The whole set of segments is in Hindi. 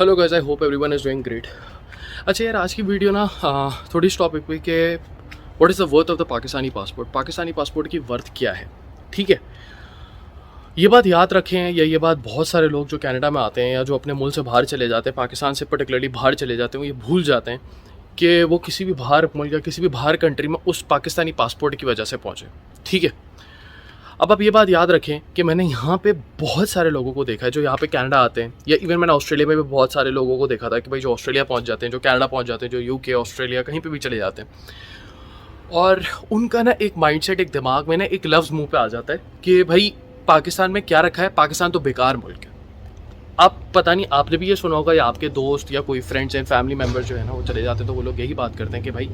Hello guys, I hope everyone is doing great. अच्छा यार, आज की वीडियो ना थोड़ी इस टॉपिक पे कि what is the worth of the Pakistani passport. Pakistani passport की वर्थ क्या है। ठीक है, ये बात याद रखें या ये बात बहुत सारे लोग जो कनाडा में आते हैं या जो अपने मुल्क से बाहर चले जाते हैं, पाकिस्तान से पर्टिकुलरली बाहर चले जाते हैं, वो ये भूल जाते हैं कि वो किसी भी बाहर मुल्क या किसी भी बाहर कंट्री में उस पाकिस्तानी पासपोर्ट की वजह से पहुँचे। ठीक है, अब आप ये बात याद रखें कि मैंने यहाँ पे बहुत सारे लोगों को देखा है जो यहाँ पे कनाडा आते हैं, या इवन मैंने ऑस्ट्रेलिया में भी बहुत सारे लोगों को देखा था कि भाई जो ऑस्ट्रेलिया पहुँच जाते हैं, जो कनाडा पहुँच जाते हैं, जो यूके ऑस्ट्रेलिया कहीं पे भी चले जाते हैं, और उनका ना एक माइंडसेट, एक दिमाग में ना एक लफ्ज़ मुंह पे आ जाता है कि भाई पाकिस्तान में क्या रखा है, पाकिस्तान तो बेकार मुल्क है। आप पता नहीं, आपने भी ये सुना होगा या आपके दोस्त या कोई फ्रेंड्स एंड फैमिली मेम्बर जो है ना वो चले जाते हैं तो वो लोग यही बात करते हैं कि भाई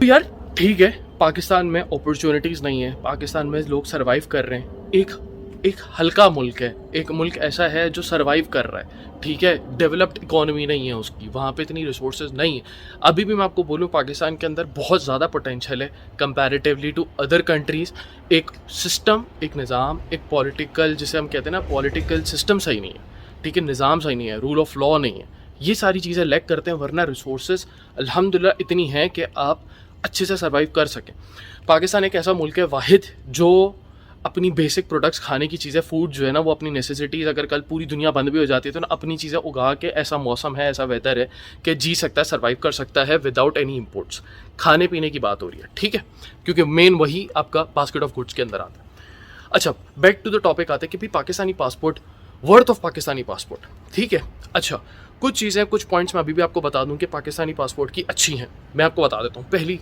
तो यार ठीक है, पाकिस्तान में अपॉर्चुनिटीज़ नहीं है, पाकिस्तान में लोग सरवाइव कर रहे हैं, एक हल्का मुल्क है, एक मुल्क ऐसा है जो सरवाइव कर रहा है। ठीक है, डेवलप्ड इकोनॉमी नहीं है उसकी, वहाँ पे इतनी रिसोर्सेज नहीं है। अभी भी मैं आपको बोलूँ पाकिस्तान के अंदर बहुत ज़्यादा पोटेंशियल है कंपैरेटिवली टू अदर कंट्रीज़। एक सिस्टम, एक निज़ाम, एक पॉलिटिकल, जिसे हम कहते हैं ना, पॉलिटिकल सिस्टम सही नहीं है। ठीक है, निज़ाम सही नहीं है, रूल ऑफ लॉ नहीं है, ये सारी चीज़ें लैक करते हैं। वरना रिसोर्सेज अल्हम्दुलिल्लाह इतनी हैं कि आप अच्छे से सर्वाइव कर सकें। पाकिस्तान एक ऐसा मुल्क है वाहिद जो अपनी बेसिक प्रोडक्ट्स, खाने की चीज़ें, फूड जो है ना वो अपनी नेसेसिटीज़, अगर कल पूरी दुनिया बंद भी हो जाती है तो ना अपनी चीज़ें उगा के, ऐसा मौसम है, ऐसा वेदर है कि जी सकता है, सर्वाइव कर सकता है विदाउट एनी इम्पोर्ट्स। खाने पीने की बात हो रही है, ठीक है, क्योंकि मेन वही आपका बास्केट ऑफ गुड्स के अंदर आता है। अच्छा, बैक टू द टॉपिक आते हैं कि भाई Pakistani passport, worth of Pakistani passport. ठीक है, अच्छा कुछ चीज़ें, कुछ पॉइंट्स मैं अभी भी आपको बता दूं कि पाकिस्तानी पासपोर्ट की अच्छी हैं, मैं आपको बता देता हूँ। पहली,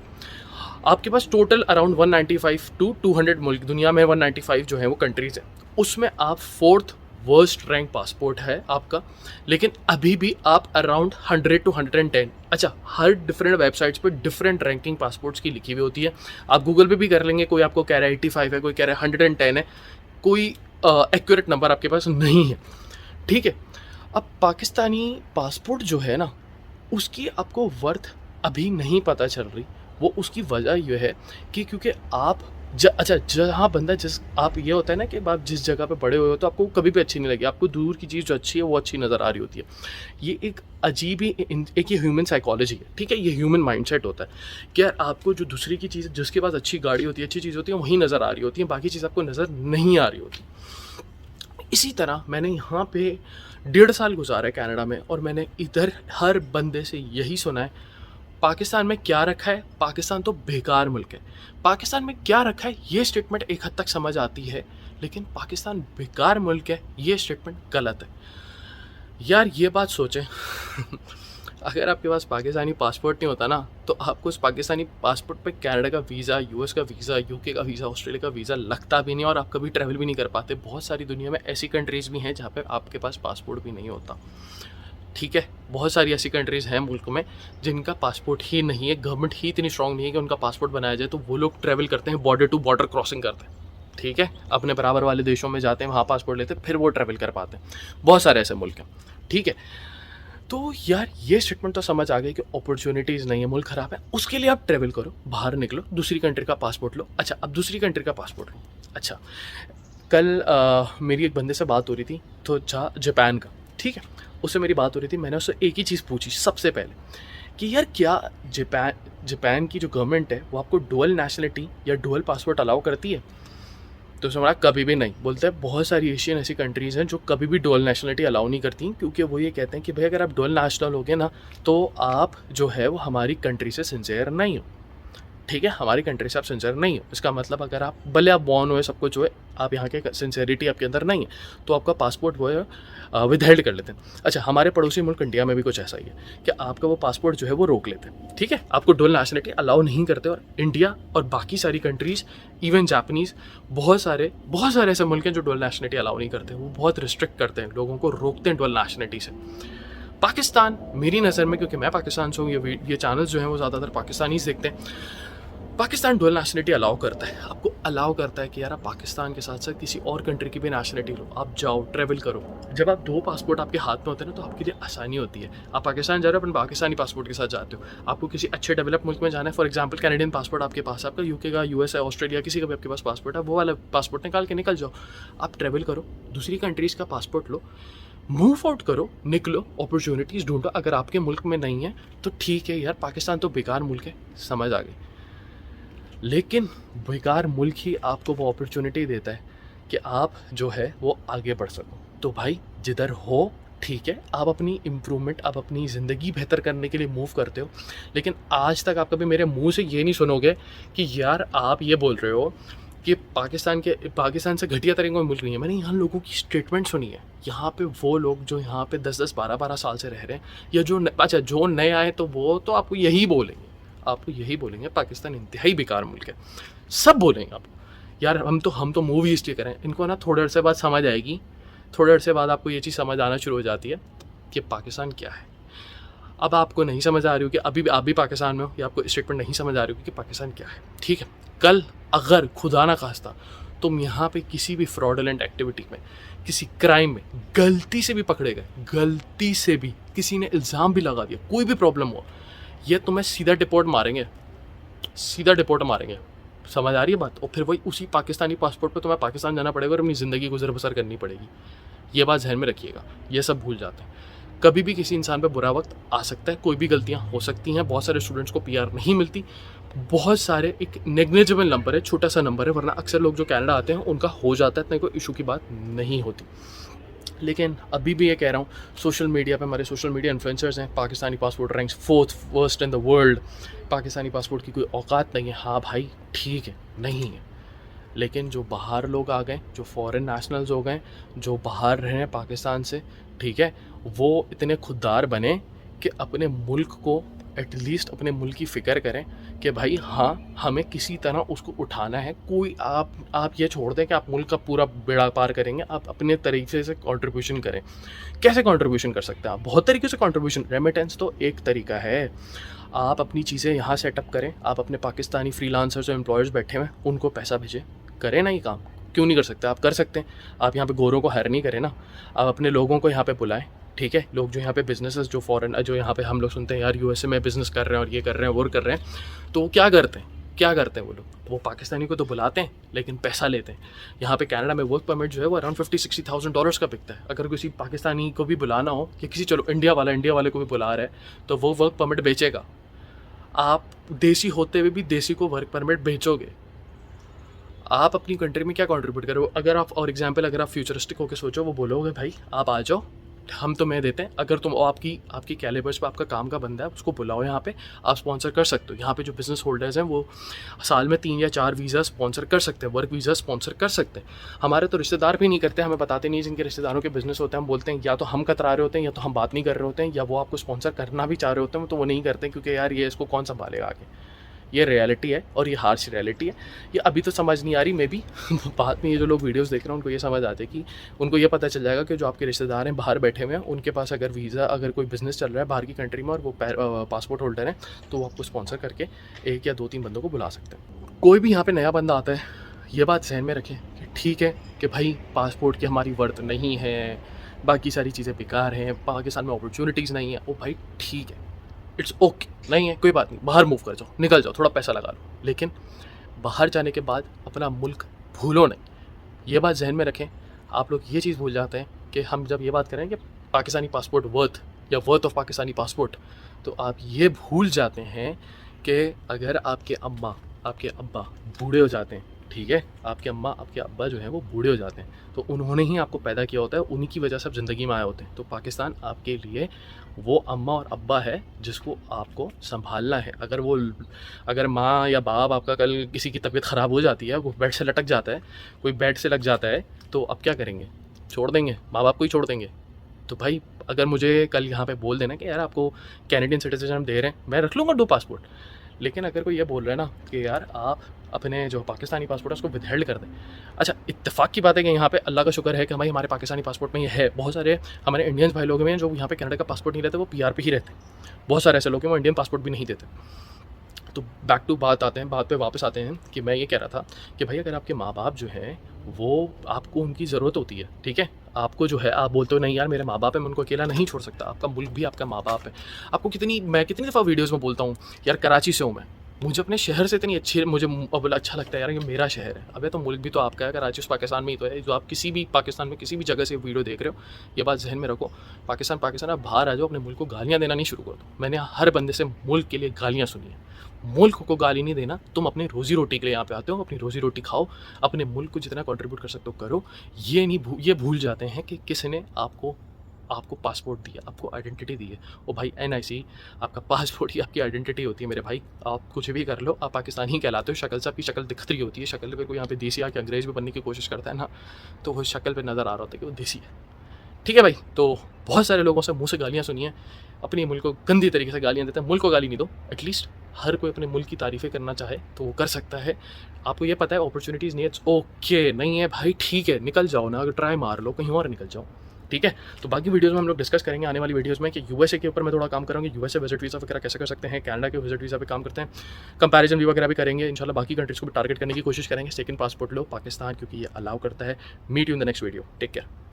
आपके पास टोटल अराउंड 195 टू 200 मुल्क, दुनिया में 195 जो है वो कंट्रीज़ हैं, उसमें आप 4th वर्स्ट रैंक पासपोर्ट है आपका, लेकिन अभी भी आप अराउंड 100 टू 110। अच्छा, हर डिफरेंट वेबसाइट्स पर डिफरेंट रैंकिंग पासपोर्ट्स की लिखी हुई होती है, आप गूगल पे भी कर लेंगे, कोई आपको कह रहा है 85 है, कोई कह रहा है 110 है, कोई एक्यूरेट नंबर आपके पास नहीं है। ठीक है, अब पाकिस्तानी पासपोर्ट जो है ना उसकी आपको वर्थ अभी नहीं पता चल रही। वो उसकी वजह यह है कि क्योंकि आप अच्छा जहाँ बंदा, जिस आप, ये होता है ना कि आप जिस जगह पे बड़े हुए हो तो आपको कभी भी अच्छी नहीं लगी, आपको दूर की चीज़ जो अच्छी है वो अच्छी नज़र आ रही होती है। ये एक अजीब ही एक ये ह्यूमन साइकोलॉजी है। ठीक है, ये ह्यूमन माइंडसेट होता है कि यार आपको जो दूसरी की चीज़, जिसके पास अच्छी गाड़ी होती है, अच्छी चीज़ होती है, वही नज़र आ रही होती है, बाकी चीज़ आपको नज़र नहीं आ रही होती। इसी तरह मैंने यहाँ पे 1.5 साल गुजारा है कनाडा में, और मैंने इधर हर बंदे से यही सुना है, पाकिस्तान में क्या रखा है, पाकिस्तान तो बेकार मुल्क है। पाकिस्तान में क्या रखा है ये स्टेटमेंट एक हद तक समझ आती है, लेकिन पाकिस्तान बेकार मुल्क है ये स्टेटमेंट गलत है। यार ये बात सोचें अगर आपके पास पाकिस्तानी पासपोर्ट नहीं होता ना तो आपको उस पाकिस्तानी पासपोर्ट पे कनाडा का वीज़ा, यूएस का वीज़ा, यूके का वीज़ा, ऑस्ट्रेलिया का वीज़ा लगता भी नहीं, और आप कभी ट्रैवल भी नहीं कर पाते। बहुत सारी दुनिया में ऐसी कंट्रीज़ भी हैं जहाँ पे आपके पास पासपोर्ट भी नहीं होता। ठीक है, बहुत सारी ऐसी कंट्रीज़ हैं मुल्क में जिनका पासपोर्ट ही नहीं है, गवर्नमेंट ही इतनी स्ट्रॉन्ग नहीं है कि उनका पासपोर्ट बनाया जाए, तो वो लोग ट्रैवल करते हैं, बॉर्डर टू बॉर्डर क्रॉसिंग करते हैं। ठीक है, अपने बराबर वाले देशों में जाते हैं, वहाँ पासपोर्ट लेते हैं, फिर वो ट्रैवल कर पाते हैं। बहुत सारे ऐसे मुल्क हैं। ठीक है, तो यार ये स्टेटमेंट तो समझ आ गई कि अपॉर्चुनिटीज़ नहीं है, मुल्क ख़राब है, उसके लिए आप ट्रैवल करो, बाहर निकलो, दूसरी कंट्री का पासपोर्ट लो। अच्छा, अब दूसरी कंट्री का पासपोर्ट लो। अच्छा, कल मेरी एक बंदे से बात हो रही थी, तो जापान का, ठीक है, उससे मेरी बात हो रही थी। मैंने उससे एक ही चीज़ पूछी सबसे पहले कि यार क्या जापान की जो गवर्नमेंट है वो आपको डुअल नेशनलिटी या डुअल पासपोर्ट अलाउ करती है? तो उसने बोला कभी भी नहीं। बोलते हैं बहुत सारी एशियन ऐसी कंट्रीज़ हैं जो कभी भी डुअल नेशनलिटी अलाउ नहीं करती, क्योंकि वो ये कहते हैं कि भाई अगर आप डुअल नेशनल होगे ना तो आप जो है वो हमारी कंट्री से सिंसियर नहीं हो। ठीक है, हमारी कंट्री से आप सिंसियर नहीं हो, इसका मतलब अगर आप भले आप बॉर्न हुए, सब कुछ हुए, आप यहाँ के सिंसियरिटी आपके अंदर नहीं है तो आपका पासपोर्ट वो है विदहेल्ड कर लेते हैं। अच्छा, हमारे पड़ोसी मुल्क इंडिया में भी कुछ ऐसा ही है कि आपका वो पासपोर्ट जो है वो रोक लेते हैं। ठीक है, आपको डुअल नेशनलिटी अलाउ नहीं करते, और इंडिया और बाकी सारी कंट्रीज़, इवन जापानीज़, बहुत सारे ऐसे मुल्क हैं जो डुअल नेशनलिटी अलाउ नहीं करते, वो बहुत रिस्ट्रिक्ट करते हैं, लोगों को रोकते हैं डुअल नेशनलिटी से। पाकिस्तान मेरी नज़र में, क्योंकि मैं पाकिस्तान से हूँ, ये चैनल्स जो हैं वो ज़्यादातर पाकिस्तानीज़ देखते हैं, पाकिस्तान डुअल नेशनलिटी अलाउ करता है, आपको अलाउ करता है कि यार आप पाकिस्तान के साथ साथ किसी और कंट्री की भी नेशनलिटी लो, आप जाओ, ट्रैवल करो। जब आप 2 पासपोर्ट आपके हाथ में होते हैं ना तो आपके लिए आसानी होती है। आप पाकिस्तान जा रहे हो, अपन पाकिस्तानी पासपोर्ट के साथ जाते हो, आपको किसी अच्छे डेवलप मुल्क में जाना है, फॉर एग्जाम्पल कैनेडियन पासपोर्ट आपके पास है, आपका यूके का, यूएस है, ऑस्ट्रेलिया, किसी का भी आपके पास पासपोर्ट है, वो वाला पासपोर्ट निकाल के निकल जाओ, आप ट्रैवल करो, दूसरी कंट्रीज़ का पासपोर्ट लो, मूव आउट करो, निकलो, अपॉर्चुनिटीज़ ढूंढो। अगर आपके मुल्क में नहीं है तो ठीक है यार, पाकिस्तान तो बेकार मुल्क है, समझ आ गई, लेकिन बेकार मुल्क ही आपको वो अपॉर्चुनिटी देता है कि आप जो है वो आगे बढ़ सको। तो भाई जिधर हो ठीक है, आप अपनी इम्प्रूवमेंट, आप अपनी ज़िंदगी बेहतर करने के लिए मूव करते हो, लेकिन आज तक आप कभी मेरे मुंह से ये नहीं सुनोगे कि यार आप ये बोल रहे हो कि पाकिस्तान से घटिया तरीके का मुल्क नहीं है। मैंने यहाँ लोगों की स्टेटमेंट सुनी है, यहाँ पे वो लोग जो यहाँ पे 10-10, 12-12 साल से रह रहे हैं, या अच्छा जो नए आए तो वो तो आपको यही बोलेंगे पाकिस्तान इंतहाई बेकार मुल्क है, सब बोलेंगे आपको। यार हम तो मूव हिस्ट्री करें, इनको ना थोड़े अर्से बाद समझ आएगी, थोड़े अर्से बाद आपको ये चीज़ समझ आना शुरू हो जाती है कि पाकिस्तान क्या है। अब आपको नहीं समझ आ रही हो कि अभी भी आप भी पाकिस्तान में हो, या आपको स्टेटमेंट नहीं समझ आ रही हो कि पाकिस्तान क्या है, ठीक है। कल अगर खुदा ना खास्ता तुम यहाँ पे किसी भी फ्रॉडलेंट एक्टिविटी में, किसी क्राइम में गलती से भी पकड़े गए, गलती से भी किसी ने इल्ज़ाम भी लगा दिया, कोई भी प्रॉब्लम हो, ये तुम्हें सीधा डिपोर्ट मारेंगे, समझ आ रही है बात। और फिर वही उसी पाकिस्तानी पासपोर्ट पे तुम्हें पाकिस्तान जाना पड़ेगा और अपनी ज़िंदगी गुजर बसर करनी पड़ेगी। ये बात ध्यान में रखिएगा, ये सब भूल जाते हैं। कभी भी किसी इंसान पे बुरा वक्त आ सकता है, कोई भी गलतियां हो सकती हैं। बहुत सारे स्टूडेंट्स को पीआर नहीं मिलती, बहुत सारे, एक नेग्लिजिबल नंबर है, छोटा सा नंबर है, वरना अक्सर लोग जो कनाडा आते हैं उनका हो जाता है, इतना कोई इशू की बात नहीं होती। लेकिन अभी भी ये कह रहा हूँ, सोशल मीडिया पे हमारे सोशल मीडिया इन्फ्लुएंसर्स हैं, Pakistani passport ranks 4th worst in the world, Pakistani passport की कोई औकात नहीं है। हाँ भाई ठीक है, नहीं है, लेकिन जो बाहर लोग आ गए, जो फॉरेन नेशनल्स हो गए, जो बाहर रहे हैं पाकिस्तान से, ठीक है, वो इतने खुददार बने कि अपने मुल्क को, एटलीस्ट अपने मुल्क की फ़िक्र करें कि भाई हाँ, हमें किसी तरह उसको उठाना है। कोई आप ये छोड़ दें कि आप मुल्क का पूरा बेड़ा पार करेंगे, आप अपने तरीके से कंट्रीब्यूशन करें। कैसे कंट्रीब्यूशन कर सकते हैं आप? बहुत तरीके से कंट्रीब्यूशन, रेमिटेंस तो एक तरीका है। आप अपनी चीज़ें यहाँ सेटअप करें, आप अपने पाकिस्तानी फ्रीलांसर्स जो एम्प्लॉयर्स बैठे हुए हैं उनको पैसा भेजें, करें ना ये काम। क्यों नहीं कर सकते? आप कर सकते हैं। आप यहाँ पे गोरों को हायर नहीं करें ना, आप अपने लोगों को यहाँ पे बुलाएं, ठीक है। लोग जो यहाँ पे बिजनेसेस, जो फॉरेन, जो यहाँ पे हम लोग सुनते हैं यार यूएसए में बिजनेस कर रहे हैं और ये कर रहे हैं वो कर रहे हैं, तो क्या करते हैं वो लोग? वो पाकिस्तानी को तो बुलाते हैं लेकिन पैसा लेते हैं। यहाँ पे कनाडा में वर्क परमिट जो है वो अराउंड $50,000-60,000 का बिकता है। अगर किसी पाकिस्तानी को भी बुलाना हो, या किसी, चलो इंडिया वाले को भी बुला रहा है, तो वो वर्क परमिट बेचेगा। आप देसी होते हुए भी देसी को वर्क परमिट बेचोगे। आप अपनी कंट्री में क्या कंट्रीब्यूट करो? अगर आप, और एग्जांपल, अगर आप फ्यूचरिस्टिक होकर सोचो, वो बोलोगे भाई आप आ जाओ, हम तुम्हें देते हैं। अगर तुम आपकी कैलिबर्स पे आपका काम का बंदा है, उसको बुलाओ यहाँ पे, आप स्पॉन्सर कर सकते हो। यहाँ पे जो बिज़नेस होल्डर्स हैं वो साल में 3 या 4 वीज़ा स्पॉन्सर कर सकते हैं, वर्क वीज़ा स्पॉन्सर कर सकते हैं। हमारे तो रिश्तेदार भी नहीं करते, हमें बताते नहीं, जिनके रिश्तेदारों के बिज़नेस होते हैं, हम बोलते हैं या तो हम कतरा रहे होते हैं, या तो हम बात नहीं कर रहे होते हैं, या वो आपको स्पॉन्सर करना भी चाह रहे होते हैं तो वो नहीं करते हैं, क्योंकि यार ये इसको कौन संभालेगा आगे। ये रियलिटी है और ये हार्श रियलिटी है। ये अभी तो समझ नहीं आ रही, मे बी बाद में ये जो लोग वीडियोस देख रहे हैं उनको ये समझ आते कि उनको ये पता चल जाएगा कि जो आपके रिश्तेदार हैं बाहर बैठे हुए हैं, उनके पास अगर वीज़ा, अगर कोई बिज़नेस चल रहा है बाहर की कंट्री में और वो पासपोर्ट होल्डर हैं, तो वो आपको स्पॉन्सर करके 1 या 2-3 बंदों को बुला सकते हैं। कोई भी यहाँ पर नया बंदा आता है, ये बात ज़हन में रखें कि ठीक है कि भाई पासपोर्ट की हमारी वर्थ नहीं है, बाकी सारी चीज़ें बेकार हैं, पाकिस्तान में अपॉर्चुनिटीज़ नहीं है, ओ भाई ठीक है, इट्स ओके, नहीं है कोई बात नहीं, बाहर मूव कर जाओ, निकल जाओ, थोड़ा पैसा लगा लो, लेकिन बाहर जाने के बाद अपना मुल्क भूलो नहीं। ये बात जहन में रखें। आप लोग ये चीज़ भूल जाते हैं कि हम जब ये बात करें कि पाकिस्तानी पासपोर्ट वर्थ या वर्थ ऑफ पाकिस्तानी पासपोर्ट, तो आप ये भूल जाते हैं कि अगर आपके अम्मा, आपके अब्बा बूढ़े हो जाते हैं, ठीक है, आपके अम्मा, आपके अब्बा जो है वो बूढ़े हो जाते हैं, तो उन्होंने ही आपको पैदा किया होता है, उन्हीं की वजह से आप ज़िंदगी में आए होते हैं। तो पाकिस्तान आपके लिए वो अम्मा और अब्बा है जिसको आपको संभालना है। अगर माँ या बाप आपका कल किसी की तबीयत ख़राब हो जाती है, वो बेड से लटक जाता है, कोई बेड से लग जाता है, तो अब क्या करेंगे? छोड़ देंगे? माँ बाप को ही छोड़ देंगे? तो भाई अगर मुझे कल यहाँ पे बोल देना कि यार आपको कैनेडियन सिटीजन हम दे रहे हैं, मैं रख लूँगा 2 पासपोर्ट। लेकिन अगर कोई ये बोल रहा है ना कि यार आप अपने जो पाकिस्तानी पासपोर्ट है उसको विदहेल्ड कर दें, अच्छा इत्तेफाक की बात है कि यहाँ पे अल्लाह का शुक्र है कि भाई हमारे पाकिस्तानी पासपोर्ट में ये है। बहुत सारे हमारे इंडियंस भाई लोग हैं जो यहाँ पे कनाडा का पासपोर्ट नहीं रहते, वो पीआर पे ही रहते हैं। बहुत सारे ऐसे लोग हैं वो इंडियन पासपोर्ट भी नहीं देते। तो बैक टू बात आते हैं, बात पे वापस आते हैं कि मैं ये कह रहा था कि भाई अगर आपके माँ बाप जो हैं वो आपको उनकी ज़रूरत होती है, ठीक है, आपको जो है आप बोलते हो नहीं यार मेरे माँ बाप है, मैं उनको अकेला नहीं छोड़ सकता, आपका मुल्क भी आपका माँ बाप है। मैं कितनी दफ़ा वीडियोज़ में बोलता हूँ यार कराची से हूँ मैं, मुझे अपने शहर से इतनी अच्छी मुझे अब अच्छा लगता है यार, ये मेरा शहर है। अबे तो मुल्क भी तो आपका है, अगर आज उस पाकिस्तान में ही तो है। जो आप किसी भी पाकिस्तान में किसी भी जगह से वीडियो देख रहे हो, ये बात जहन में रखो, पाकिस्तान पाकिस्तान, आप बाहर आ जाओ, अपने मुल्क को गालियाँ देना नहीं शुरू कर दो। मैंने हर बंदे से मुल्क के लिए गालियाँ सुनी है। मुल्क को गाली नहीं देना, तुम अपनी रोजी रोटी के लिए यहाँ पे आते हो, अपनी रोजी रोटी खाओ, अपने मुल्क को जितना कंट्रीब्यूट कर सकते हो करो। ये भूल जाते हैं कि किसी ने आपको आपको पासपोर्ट दिया, आपको आइडेंटिटी दी है। ओ भाई, एनआईसी आपका पासपोर्ट ही आपकी आइडेंटिटी होती है मेरे भाई। आप कुछ भी कर लो, आप पाकिस्तानी ही कहलाते हो। शक्ल से आपकी शक्ल दिखती रही होती है, शक्ल पे कोई यहाँ पे देसी आके अंग्रेज भी बनने की कोशिश करता है ना, तो वो शक्ल पे नज़र आ रहा होता है कि वो देसी है। ठीक है भाई, तो बहुत सारे लोगों से मुँह से गालियाँ सुनी हैं, अपने मुल्क को गंदी तरीके से गालियाँ देते हैं। मुल्क को गाली नहीं दो, एटलीस्ट हर कोई अपने मुल्क की तारीफ़ें करना चाहे तो वो कर सकता है। आपको ये पता है अपॉर्चुनिटीज़ नहीं है, इट्स ओके, नहीं है भाई, ठीक है, निकल जाओ ना, अगर ट्राई मार लो, कहीं और निकल जाओ। ठीक है, तो बाकी वीडियोस में हम लोग डिस्कस करेंगे आने वाली वीडियोस में कि यूएसए के ऊपर मैं थोड़ा काम करूँगी, यूएसए विजिट वीज़ा वगैरह कैसे कर सकते हैं, कनाडा के विजिट वीज़ा पे काम करते हैं, कंपैरिजन भी वगैरह भी करेंगे। इंशाल्लाह बाकी कंट्रीज़ को भी टारगेट करने की कोशिश करेंगे। सेकंड पासपोर्ट लो पाकिस्तान, क्योंकि ये अलाउ करता है। Meet you in the next video, take care.